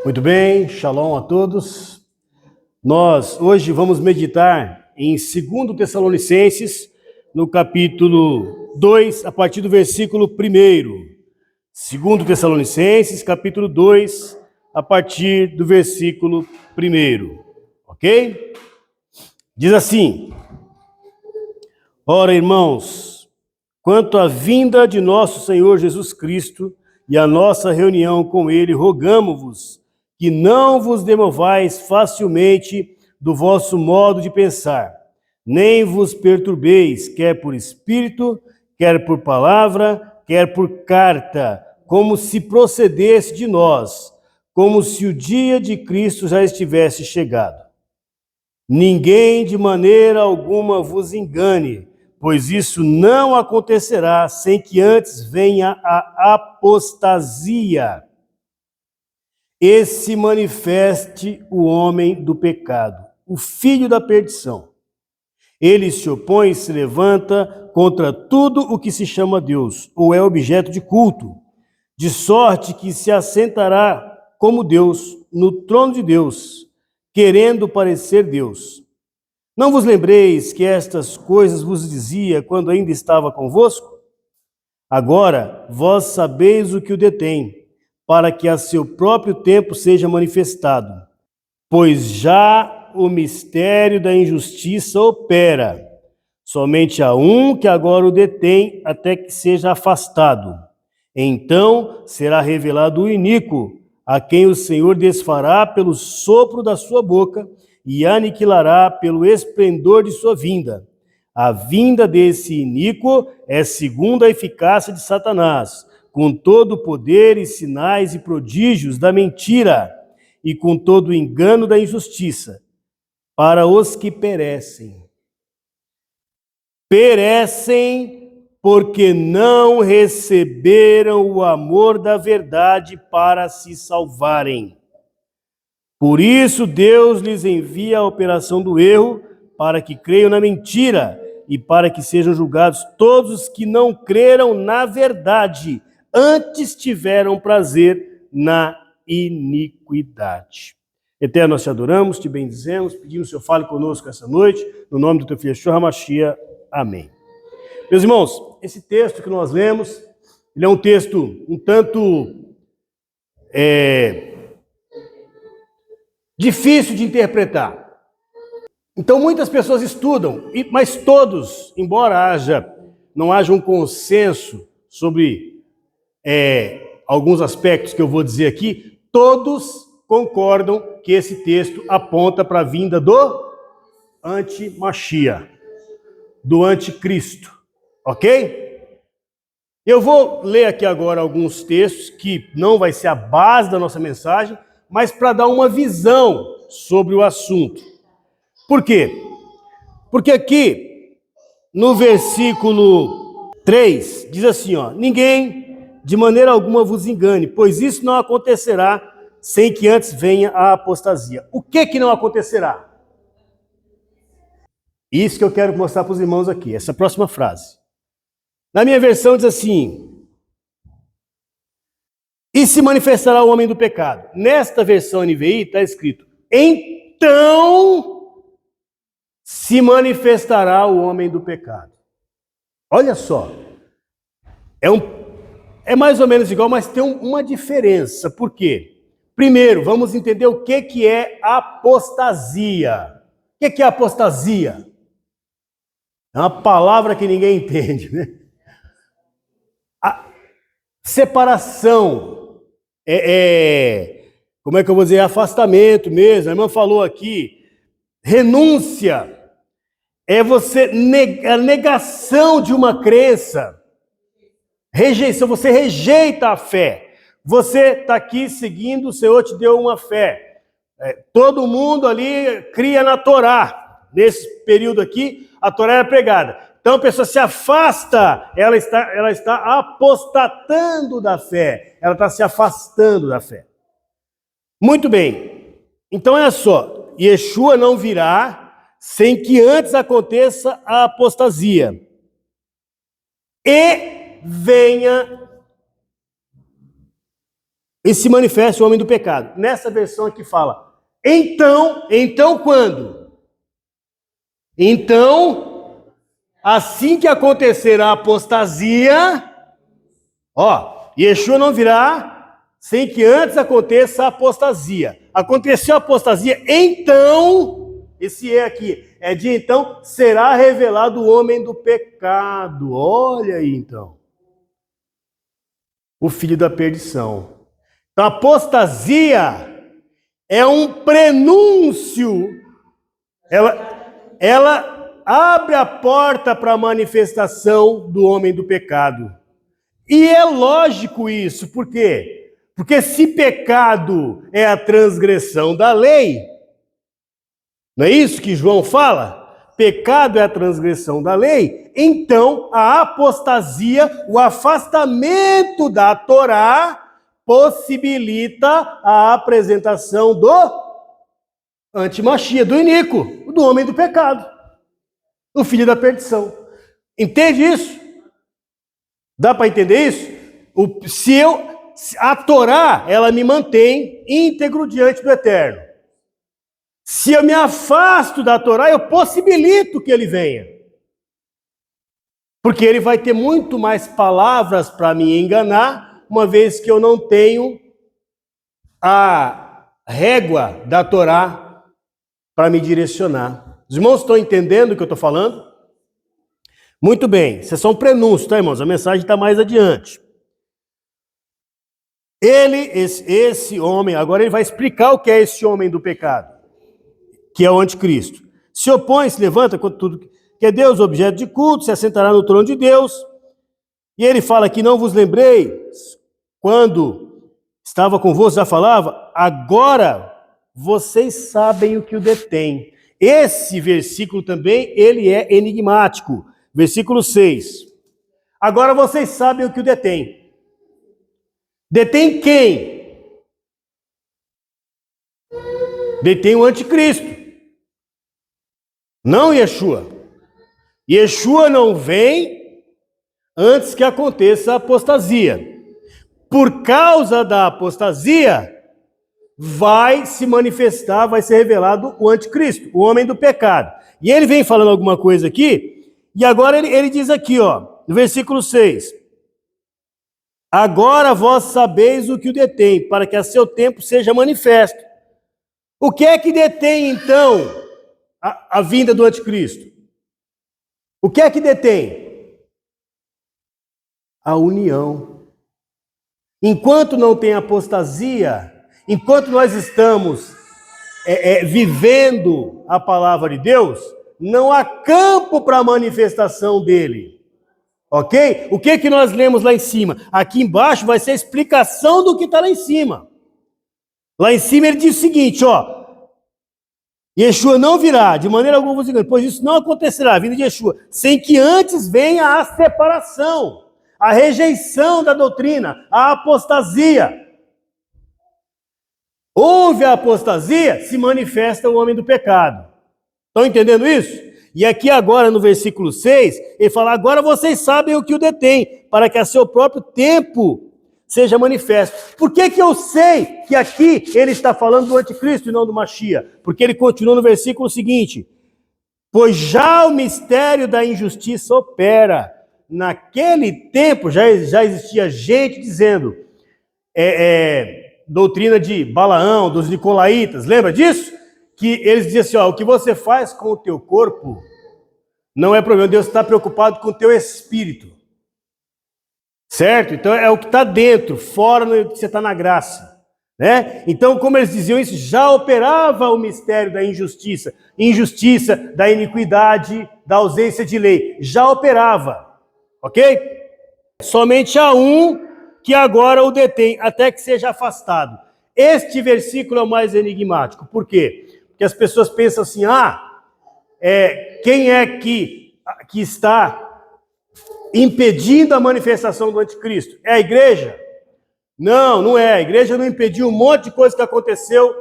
Muito bem, shalom a todos. Nós hoje vamos meditar em 2 Tessalonicenses, no capítulo 2, a partir do versículo 1. 2 Tessalonicenses, capítulo 2, a partir do versículo 1. Ok? Diz assim: Ora, irmãos, quanto à vinda de nosso Senhor Jesus Cristo e a nossa reunião com Ele, rogamo-vos que não vos demovais facilmente do vosso modo de pensar, nem vos perturbeis, quer por espírito, quer por palavra, quer por carta, como se procedesse de nós, como se o dia de Cristo já estivesse chegado. Ninguém de maneira alguma vos engane, pois isso não acontecerá sem que antes venha a apostasia e se manifeste o homem do pecado, o filho da perdição. Ele se opõe e se levanta contra tudo o que se chama Deus, ou é objeto de culto, de sorte que se assentará como Deus no trono de Deus, querendo parecer Deus. Não vos lembreis que estas coisas vos dizia quando ainda estava convosco? Agora vós sabeis o que o detém, para que a seu próprio tempo seja manifestado. Pois já o mistério da injustiça opera. Somente há um que agora o detém até que seja afastado. Então será revelado o iníquo, a quem o Senhor desfará pelo sopro da sua boca e aniquilará pelo esplendor de sua vinda. A vinda desse iníquo é segundo a eficácia de Satanás, com todo o poder e sinais e prodígios da mentira, e com todo o engano da injustiça, para os que perecem. Perecem porque não receberam o amor da verdade para se salvarem. Por isso Deus lhes envia a operação do erro, para que creiam na mentira e para que sejam julgados todos os que não creram na verdade, antes tiveram prazer na iniquidade. Eterno, nós te adoramos, te bendizemos, pedimos que o Senhor fale conosco essa noite, no nome do teu filho Yeshua HaMashiach. Amém. Meus irmãos, esse texto que nós lemos, ele é um texto um tanto difícil de interpretar. Então muitas pessoas estudam, mas todos, embora não haja um consenso sobre alguns aspectos que eu vou dizer aqui, todos concordam que esse texto aponta para a vinda do anti-Mashiach, do anticristo, ok? Eu vou ler aqui agora alguns textos que não vai ser a base da nossa mensagem, mas para dar uma visão sobre o assunto. Por quê? Porque aqui, no versículo 3, diz assim, ó: ninguém de maneira alguma vos engane, pois isso não acontecerá sem que antes venha a apostasia. O que não acontecerá? Isso que eu quero mostrar para os irmãos aqui, essa próxima frase. Na minha versão diz assim: e se manifestará o homem do pecado. Nesta versão NVI está escrito: então se manifestará o homem do pecado. Olha só, é mais ou menos igual, mas tem uma diferença. Por quê? Primeiro, vamos entender o que é apostasia. O que é apostasia? É uma palavra que ninguém entende, né? A separação, como é que eu vou dizer? Afastamento mesmo. A irmã falou aqui. Renúncia é a negação de uma crença. Rejeição, você rejeita a fé. Você está aqui seguindo, o Senhor te deu uma fé. Todo mundo ali cria na Torá. Nesse período aqui, a Torá era pregada. Então a pessoa se afasta, ela está apostatando da fé. Ela está se afastando da fé. Muito bem. Então olha só. Yeshua não virá sem que antes aconteça a apostasia e venha e se manifesta o homem do pecado. Nessa versão aqui fala, então quando? Então, assim que acontecer a apostasia, Yeshua não virá sem que antes aconteça a apostasia. Aconteceu a apostasia, então, esse aqui, é de então, será revelado o homem do pecado. Olha aí então. O filho da perdição. Então, a apostasia é um prenúncio. Ela abre a porta para a manifestação do homem do pecado. E é lógico isso, por quê? Porque se pecado é a transgressão da lei, não é isso que João fala? Pecado é a transgressão da lei, então a apostasia, o afastamento da Torá, possibilita a apresentação do antimachia, do iníquo, do homem do pecado, o filho da perdição. Entende isso? Dá para entender isso? A Torá, ela me mantém íntegro diante do Eterno. Se eu me afasto da Torá, eu possibilito que ele venha. Porque ele vai ter muito mais palavras para me enganar, uma vez que eu não tenho a régua da Torá para me direcionar. Os irmãos estão entendendo o que eu estou falando? Muito bem, isso é só um prenúncio, tá, irmãos? A mensagem está mais adiante. Esse homem, agora ele vai explicar o que é esse homem do pecado, que é o anticristo. Se opõe, se levanta contra tudo que é Deus, objeto de culto, se assentará no trono de Deus. E ele fala que não vos lembrei, quando estava convosco, já falava, agora vocês sabem o que o detém. Esse versículo também, ele é enigmático. Versículo 6. Agora vocês sabem o que o detém. Detém quem? Detém o anticristo. Não Yeshua. Yeshua não vem antes que aconteça a apostasia. Por causa da apostasia, vai se manifestar, vai ser revelado o anticristo, o homem do pecado. E ele vem falando alguma coisa aqui, e agora ele diz aqui, no versículo 6. Agora vós sabeis o que o detém, para que a seu tempo seja manifesto. O que é que detém, então, a vinda do anticristo? O que é que detém? A união. Enquanto não tem apostasia, enquanto nós estamos vivendo a palavra de Deus, não há campo para a manifestação dele. Ok? O que nós lemos lá em cima? Aqui embaixo vai ser a explicação do que está lá em cima. Lá em cima ele diz o seguinte, Yeshua não virá, de maneira alguma vos engano, pois isso não acontecerá, a vinda de Yeshua, sem que antes venha a separação, a rejeição da doutrina, a apostasia. Houve a apostasia, se manifesta o homem do pecado. Estão entendendo isso? E aqui agora no versículo 6, ele fala, agora vocês sabem o que o detém, para que a seu próprio tempo seja manifesto. Por que eu sei que aqui ele está falando do anticristo e não do Machia? Porque ele continua no versículo seguinte, pois já o mistério da injustiça opera. Naquele tempo já existia gente dizendo, doutrina de Balaão, dos Nicolaitas, lembra disso? Que eles diziam assim, o que você faz com o teu corpo não é problema, Deus está preocupado com o teu espírito. Certo? Então é o que está dentro, fora você está na graça. Né? Então, como eles diziam isso, já operava o mistério da injustiça, da iniquidade, da ausência de lei, já operava. Ok? Somente há um que agora o detém, até que seja afastado. Este versículo é o mais enigmático. Por quê? Porque as pessoas pensam assim, quem é que está impedindo a manifestação do anticristo? É a igreja? Não, não é. A igreja não impediu um monte de coisa que aconteceu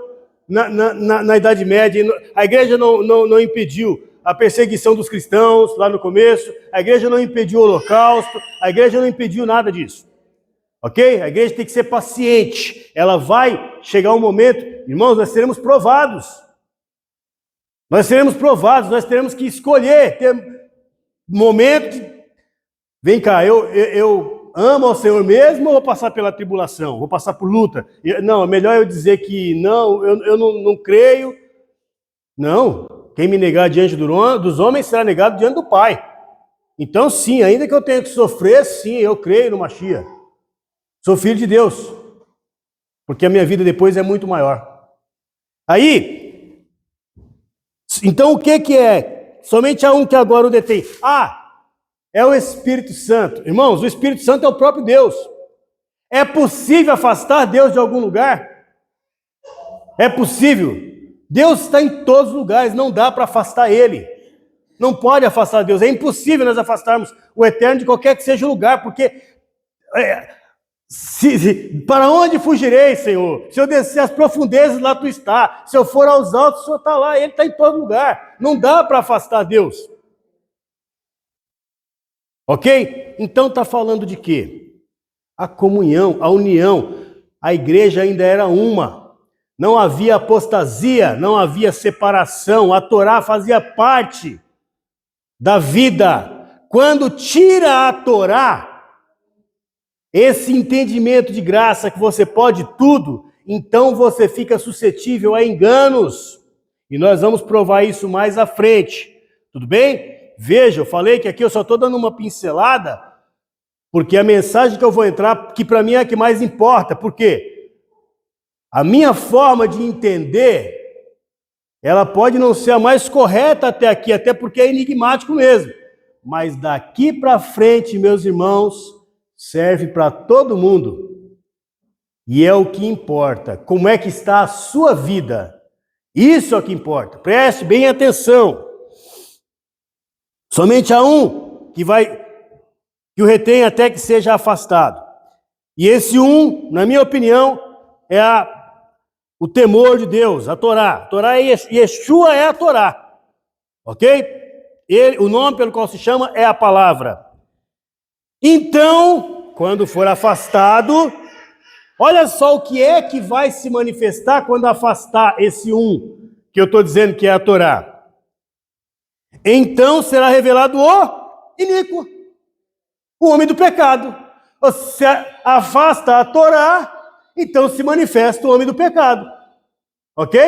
na Idade Média. A igreja não impediu a perseguição dos cristãos lá no começo. A igreja não impediu o holocausto. A igreja não impediu nada disso. Ok? A igreja tem que ser paciente. Ela vai chegar um momento, irmãos, nós seremos provados. Nós seremos provados, nós teremos que escolher, ter momento de... Vem cá, eu amo ao Senhor mesmo ou vou passar pela tribulação? Vou passar por luta? Não, é melhor eu dizer que não, eu não creio. Não, quem me negar diante dos homens será negado diante do Pai. Então sim, ainda que eu tenha que sofrer, sim, eu creio no Mashiach. Sou filho de Deus, porque a minha vida depois é muito maior. Aí, então o que é? Somente há um que agora o detém. É o Espírito Santo. Irmãos, o Espírito Santo é o próprio Deus. É possível afastar Deus de algum lugar? É possível. Deus está em todos os lugares, não dá para afastar Ele. Não pode afastar Deus. É impossível nós afastarmos o Eterno de qualquer que seja o lugar, porque... para onde fugirei, Senhor? Se eu descer as profundezas, lá tu está. Se eu for aos altos, o Senhor está lá. Ele está em todo lugar. Não dá para afastar Deus. Ok? Então está falando de quê? A comunhão, a união. A igreja ainda era uma. Não havia apostasia, não havia separação. A Torá fazia parte da vida. Quando tira a Torá, esse entendimento de graça que você pode tudo, então você fica suscetível a enganos. E nós vamos provar isso mais à frente. Tudo bem? Veja, eu falei que aqui eu só estou dando uma pincelada, porque a mensagem que eu vou entrar, que para mim é a que mais importa. Por quê? A minha forma de entender, ela pode não ser a mais correta até aqui, até porque é enigmático mesmo. Mas daqui para frente, meus irmãos, serve para todo mundo. E é o que importa. Como é que está a sua vida? Isso é o que importa. Preste bem atenção. Somente há um que o retém até que seja afastado. E esse um, na minha opinião, é o temor de Deus, a Torá. A Torá é Yeshua, é a Torá. Ok? O nome pelo qual se chama é a palavra. Então, quando for afastado, olha só o que é que vai se manifestar quando afastar esse um, que eu estou dizendo que é a Torá. Então será revelado o iníquo, o homem do pecado. Você afasta a Torá, então se manifesta o homem do pecado. Ok?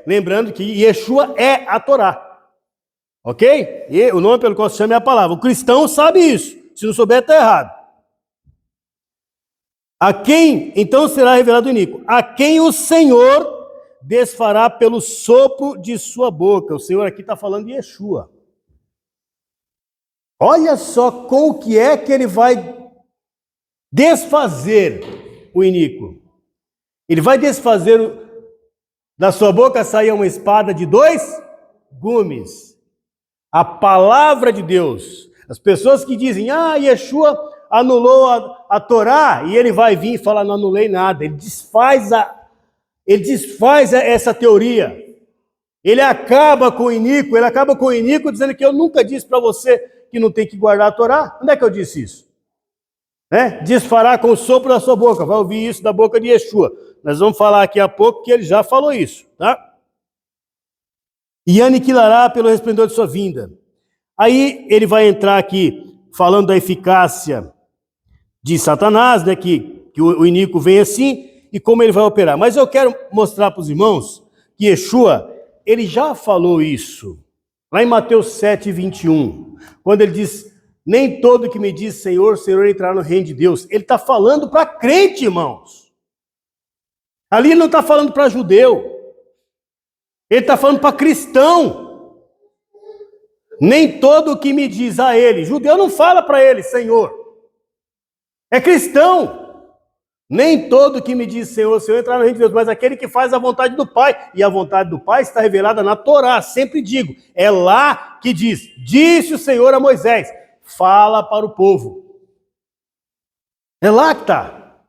Lembrando que Yeshua é a Torá. Ok? E o nome pelo qual se chama é a palavra. O cristão sabe isso. Se não souber, está errado. A quem, então, será revelado o iníquo? A quem o Senhor desfará pelo sopro de sua boca. O Senhor aqui está falando de Yeshua. Olha só com o que é que ele vai desfazer o iníquo. Ele vai desfazer, da sua boca sair uma espada de 2 gumes. A palavra de Deus. As pessoas que dizem, Yeshua anulou a Torá, e ele vai vir e falar, não anulei nada. Ele desfaz essa teoria. Ele acaba com o iníquo, dizendo que eu nunca disse para você que não tem que guardar a Torá. Onde é que eu disse isso? Desfará com o sopro da sua boca. Vai ouvir isso da boca de Yeshua. Nós vamos falar aqui a pouco que ele já falou isso, tá? E aniquilará pelo resplendor de sua vinda. Aí ele vai entrar aqui falando da eficácia de Satanás, né, que o iníquo vem assim, e como ele vai operar. Mas eu quero mostrar para os irmãos que Yeshua, ele já falou isso, lá em Mateus 7, 21, quando ele diz, nem todo que me diz Senhor, Senhor entrará no reino de Deus. Ele está falando para crente, irmãos. Ali ele não está falando para judeu. Ele está falando para cristão. Nem todo que me diz a ele, judeu não fala para ele, Senhor. É cristão. Nem todo que me diz Senhor, Senhor entrará no reino de Deus, mas aquele que faz a vontade do Pai. E a vontade do Pai está revelada na Torá, sempre digo. É lá que diz, disse o Senhor a Moisés, fala para o povo. É lá que está.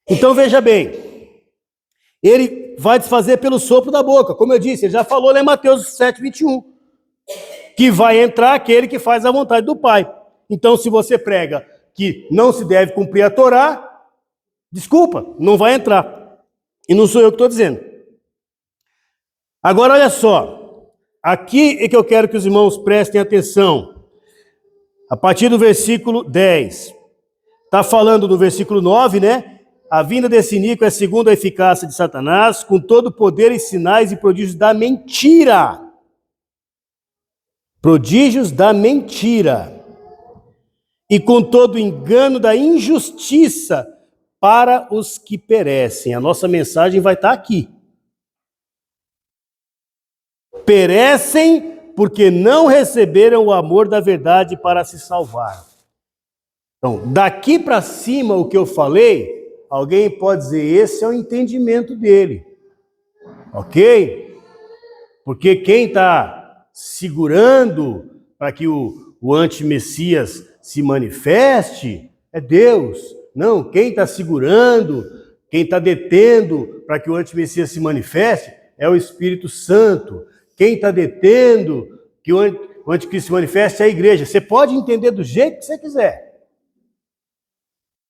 Então veja bem, ele vai desfazer pelo sopro da boca. Como eu disse, ele já falou lá em Mateus 7, 21. Que vai entrar aquele que faz a vontade do Pai. Então se você prega que não se deve cumprir a Torá, Desculpa, não vai entrar. E não sou eu que estou dizendo. Agora, olha só. Aqui é que eu quero que os irmãos prestem atenção. A partir do versículo 10. Está falando do versículo 9, né? A vinda desse iníquo é segundo a eficácia de Satanás, com todo o poder e sinais e prodígios da mentira. Prodígios da mentira. E com todo o engano da injustiça para os que perecem. A nossa mensagem vai estar aqui. Perecem porque não receberam o amor da verdade para se salvar. Então, daqui para cima, o que eu falei, alguém pode dizer, esse é o entendimento dele. Ok? Porque quem está segurando para que o anti-messias se manifeste é Deus. Não, quem está segurando, quem está detendo para que o anti-messias se manifeste é o Espírito Santo. Quem está detendo que o anticristo se manifeste é a igreja. Você pode entender do jeito que você quiser.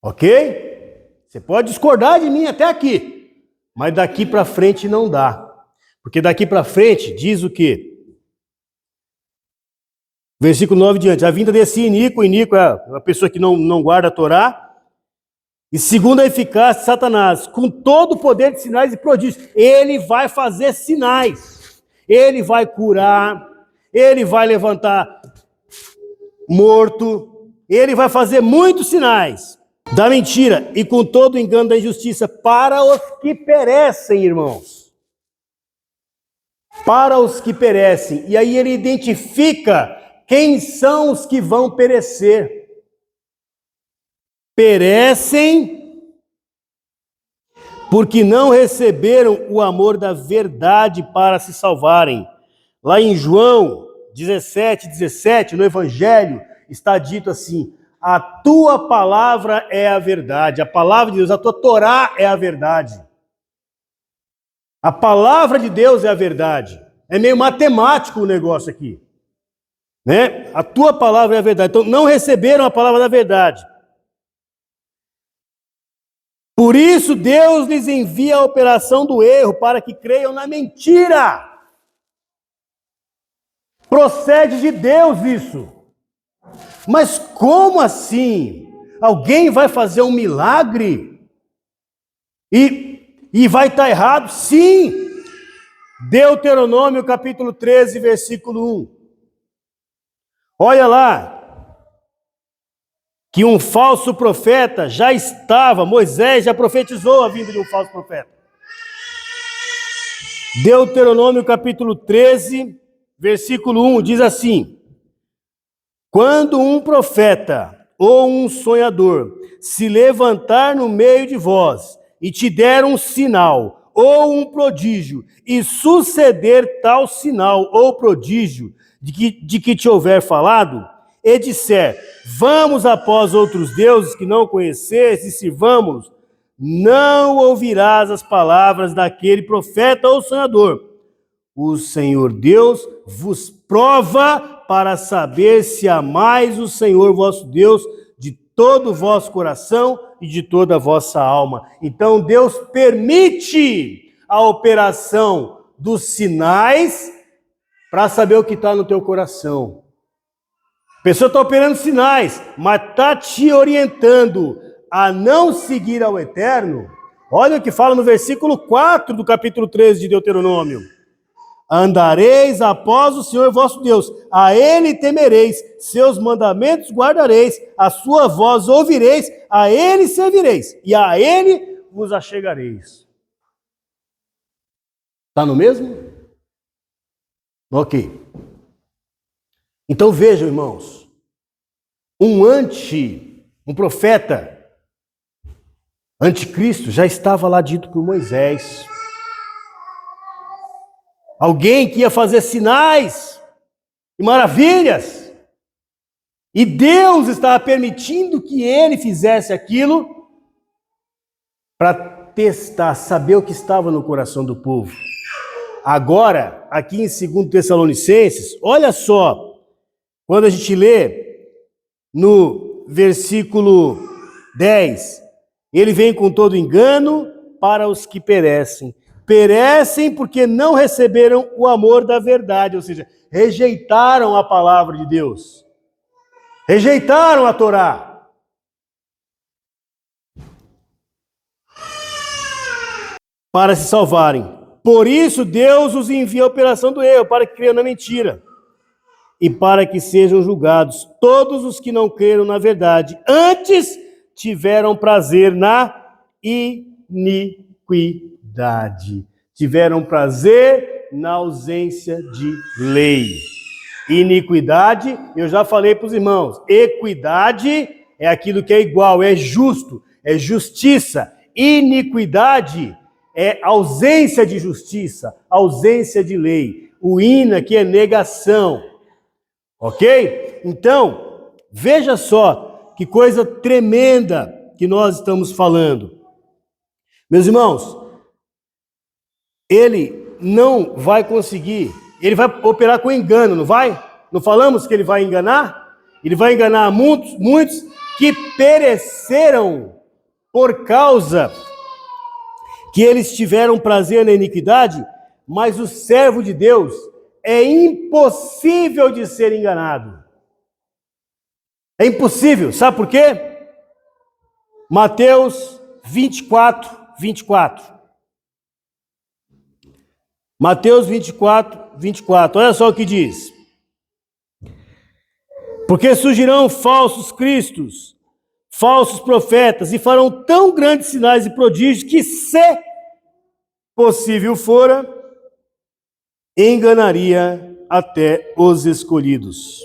Ok? Você pode discordar de mim até aqui. Mas daqui para frente não dá. Porque daqui para frente diz o quê? Versículo 9 diante. A vinda desse iníquo é a pessoa que não guarda a Torá. E segundo a eficácia de Satanás, com todo o poder de sinais e prodígios, ele vai fazer sinais. Ele vai curar, ele vai levantar morto, ele vai fazer muitos sinais da mentira e com todo o engano da injustiça para os que perecem, irmãos. Para os que perecem. E aí ele identifica quem são os que vão perecer. Perecem porque não receberam o amor da verdade para se salvarem. Lá em João 17, no Evangelho, está dito assim, a tua palavra é a verdade, a palavra de Deus, a tua Torá é a verdade. A palavra de Deus é a verdade. É meio matemático o negócio aqui. Né? A tua palavra é a verdade. Então, não receberam a palavra da verdade. Por isso, Deus lhes envia a operação do erro para que creiam na mentira. Procede de Deus isso. Mas como assim? Alguém vai fazer um milagre? E vai estar errado? Sim! Deuteronômio capítulo 13, versículo 1. Olha lá. Que um falso profeta já estava, Moisés já profetizou a vinda de um falso profeta. Deuteronômio capítulo 13, versículo 1, diz assim, quando um profeta ou um sonhador se levantar no meio de vós e te der um sinal ou um prodígio e suceder tal sinal ou prodígio de que te houver falado, e disser, vamos após outros deuses que não conheces e sirvamos, não ouvirás as palavras daquele profeta ou sonhador. O Senhor Deus vos prova para saber se amais o Senhor vosso Deus de todo o vosso coração e de toda a vossa alma. Então Deus permite a operação dos sinais para saber o que está no teu coração. A pessoa está operando sinais, mas está te orientando a não seguir ao Eterno. Olha o que fala no versículo 4 do capítulo 13 de Deuteronômio. Andareis após o Senhor vosso Deus, a Ele temereis, seus mandamentos guardareis, a sua voz ouvireis, a Ele servireis, e a Ele vos achegareis. Está no mesmo? Ok. Então vejam, irmãos, um profeta, anticristo, já estava lá dito por Moisés. Alguém que ia fazer sinais e maravilhas. E Deus estava permitindo que ele fizesse aquilo para testar, saber o que estava no coração do povo. Agora, aqui em 2 Tessalonicenses, olha só, quando a gente lê no versículo 10, Ele vem com todo engano para os que perecem. Perecem porque não receberam o amor da verdade, ou seja, rejeitaram a palavra de Deus. Rejeitaram a Torá. Para se salvarem. Por isso Deus os envia a operação do erro, para que creiam na mentira. E para que sejam julgados todos os que não creram na verdade. Antes tiveram prazer na iniquidade. Tiveram prazer na ausência de lei. Iniquidade, eu já falei para os irmãos, equidade é aquilo que é igual, é justo, é justiça. Iniquidade é ausência de justiça, ausência de lei. O ina aqui é negação, ok? Então, veja só que coisa tremenda que nós estamos falando. Meus irmãos, ele não vai conseguir, ele vai operar com engano, não vai? Não falamos que ele vai enganar? Ele vai enganar muitos que pereceram por causa que eles tiveram prazer na iniquidade, mas o servo de Deus é impossível de ser enganado. É impossível, sabe por quê? Mateus 24. Mateus 24. Olha só o que diz. Porque surgirão falsos cristos, falsos profetas, e farão tão grandes sinais e prodígios que, se possível fora, enganaria até os escolhidos.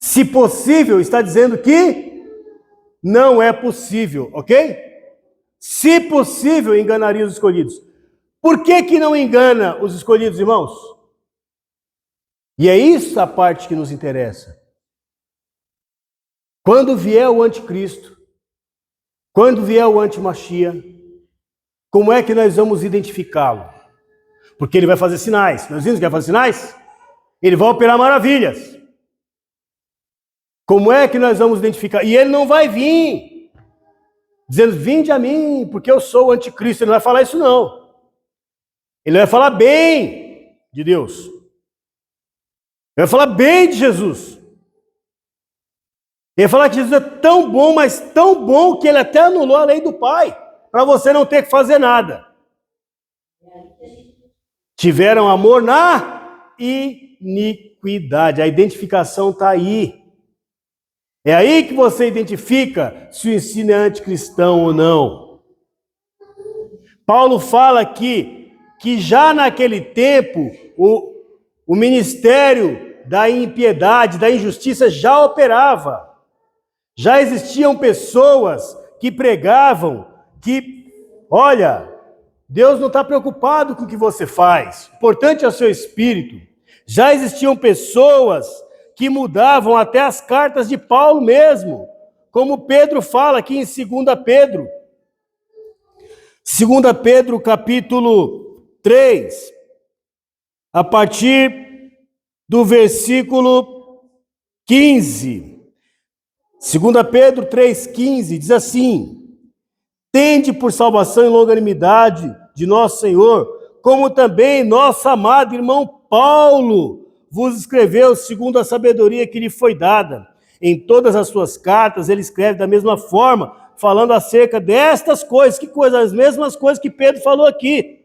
Se possível, está dizendo que não é possível, ok? Se possível, enganaria os escolhidos. Por que não engana os escolhidos, irmãos? E é isso a parte que nos interessa. Quando vier o anticristo, quando vier o antimachia, como é que nós vamos identificá-lo? Porque ele vai fazer sinais. Nós vimos que vai fazer sinais? Ele vai operar maravilhas. Como é que nós vamos identificar? E ele não vai vir dizendo, vinde a mim, porque eu sou o anticristo. Ele não vai falar isso, não. Ele vai falar bem de Deus. Ele vai falar bem de Jesus. Ele vai falar que Jesus é tão bom, mas tão bom, que ele até anulou a lei do Pai, para você não ter que fazer nada. Tiveram amor na iniquidade. A identificação está aí. É aí que você identifica se o ensino é anticristão ou não. Paulo fala aqui que já naquele tempo o ministério da impiedade, da injustiça já operava. Já existiam pessoas que pregavam que, olha, Deus não está preocupado com o que você faz, o importante é o seu espírito. Já existiam pessoas que mudavam até as cartas de Paulo mesmo, como Pedro fala aqui em 2 Pedro. 2 Pedro, capítulo 3, a partir do versículo 15. 2 Pedro 3,15 diz assim: tende por salvação e longanimidade de nosso Senhor, como também nosso amado irmão Paulo vos escreveu segundo a sabedoria que lhe foi dada. Em todas as suas cartas ele escreve da mesma forma, falando acerca destas coisas. Que coisas? As mesmas coisas que Pedro falou aqui.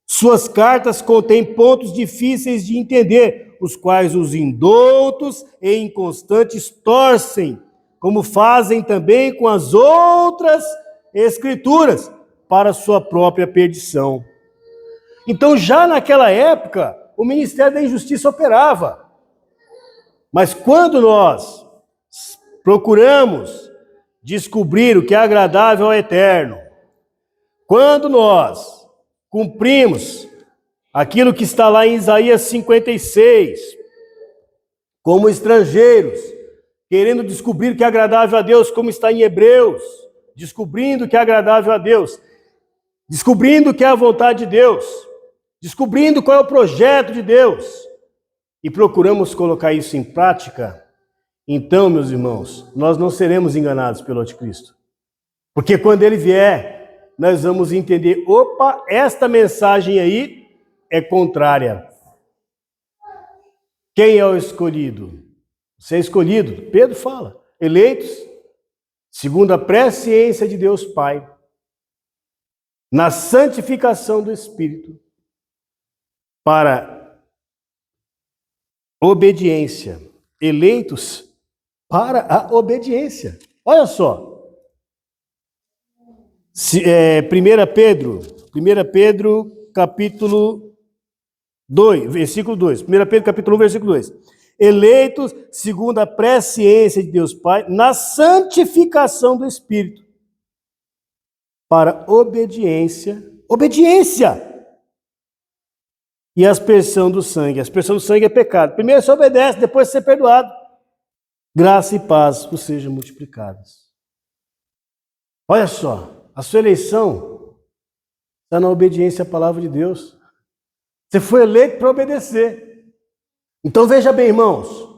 Suas cartas contêm pontos difíceis de entender, os quais os indoutos e inconstantes torcem, como fazem também com as outras escrituras, para sua própria perdição. Então, já naquela época, o ministério da injustiça operava. Mas quando nós procuramos descobrir o que é agradável ao Eterno, quando nós cumprimos aquilo que está lá em Isaías 56, como estrangeiros, querendo descobrir o que é agradável a Deus, como está em Hebreus, descobrindo o que é agradável a Deus, descobrindo o que é a vontade de Deus, descobrindo qual é o projeto de Deus, e procuramos colocar isso em prática, então, meus irmãos, nós não seremos enganados pelo anticristo. Porque quando ele vier, nós vamos entender, opa, esta mensagem aí é contrária. Quem é o escolhido? Você é escolhido. Pedro fala, eleitos, segundo a presciência de Deus Pai, na santificação do Espírito, para obediência. Eleitos para a obediência. Olha só. 1 Pedro, capítulo 2, versículo 2. 1 Pedro, capítulo 1, versículo 2. Eleitos segundo a presciência de Deus Pai, na santificação do Espírito, para obediência, e a aspersão do sangue. A aspersão do sangue é pecado. Primeiro você obedece, depois você é perdoado. Graça e paz vos sejam multiplicadas. Olha só, a sua eleição está na obediência à palavra de Deus. Você foi eleito para obedecer. Então veja bem, irmãos,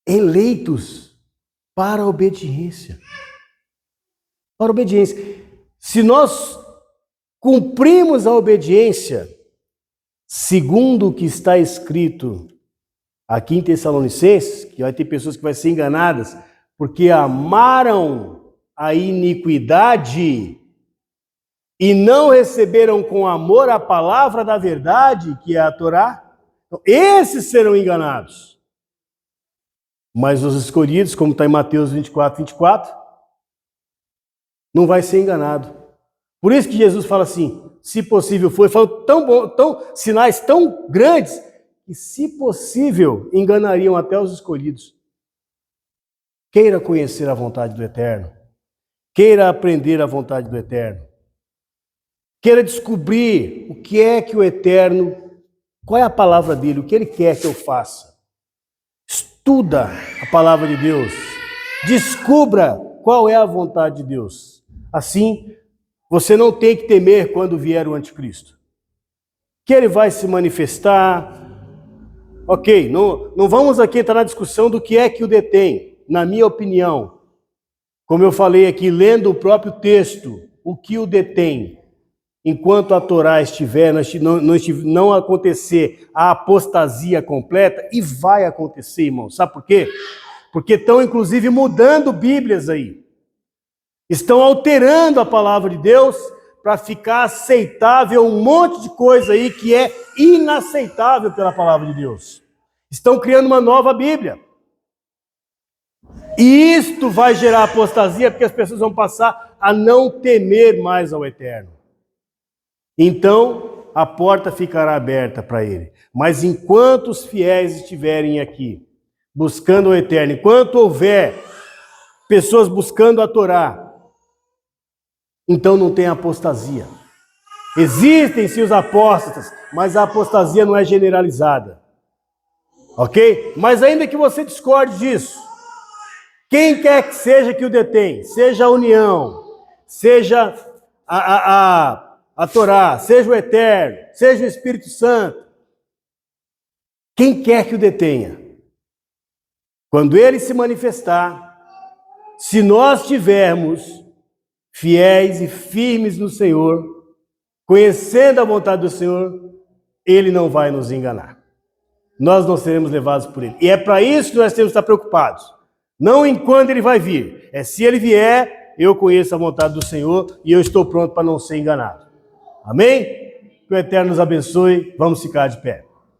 eleitos para a obediência. Para a obediência. Se nós cumprimos a obediência, segundo o que está escrito aqui em Tessalonicenses, que vai ter pessoas que vão ser enganadas, porque amaram a iniquidade e não receberam com amor a palavra da verdade, que é a Torá, então, esses serão enganados. Mas os escolhidos, como está em Mateus 24, não vai ser enganado. Por isso que Jesus fala assim, se possível foi, falou sinais tão grandes, que se possível enganariam até os escolhidos. Queira conhecer a vontade do Eterno. Queira aprender a vontade do Eterno. Queira descobrir o que é que o Eterno, qual é a palavra dele, o que ele quer que eu faça. Estuda a palavra de Deus. Descubra qual é a vontade de Deus. Assim, você não tem que temer quando vier o anticristo. Que ele vai se manifestar. Ok, não vamos aqui entrar na discussão do que é que o detém. Na minha opinião, como eu falei aqui, lendo o próprio texto, o que o detém. Enquanto a Torá estiver, não acontecer a apostasia completa, e vai acontecer, irmão. Sabe por quê? Porque estão, inclusive, mudando Bíblias aí. Estão alterando a palavra de Deus para ficar aceitável um monte de coisa aí que é inaceitável pela palavra de Deus. Estão criando uma nova Bíblia. E isto vai gerar apostasia, porque as pessoas vão passar a não temer mais ao Eterno. Então, a porta ficará aberta para ele. Mas enquanto os fiéis estiverem aqui, buscando o Eterno, enquanto houver pessoas buscando a Torá, então não tem apostasia. Existem sim os apóstatas, mas a apostasia não é generalizada. Ok? Mas ainda que você discorde disso, quem quer que seja que o detém, seja a união, seja a Torá, seja o Eterno, seja o Espírito Santo, quem quer que o detenha, quando ele se manifestar, se nós tivermos fiéis e firmes no Senhor, conhecendo a vontade do Senhor, ele não vai nos enganar. Nós não seremos levados por ele. E é para isso que nós temos que estar preocupados. Não em quando ele vai vir. É se ele vier, eu conheço a vontade do Senhor e eu estou pronto para não ser enganado. Amém? Que o Eterno nos abençoe. Vamos ficar de pé.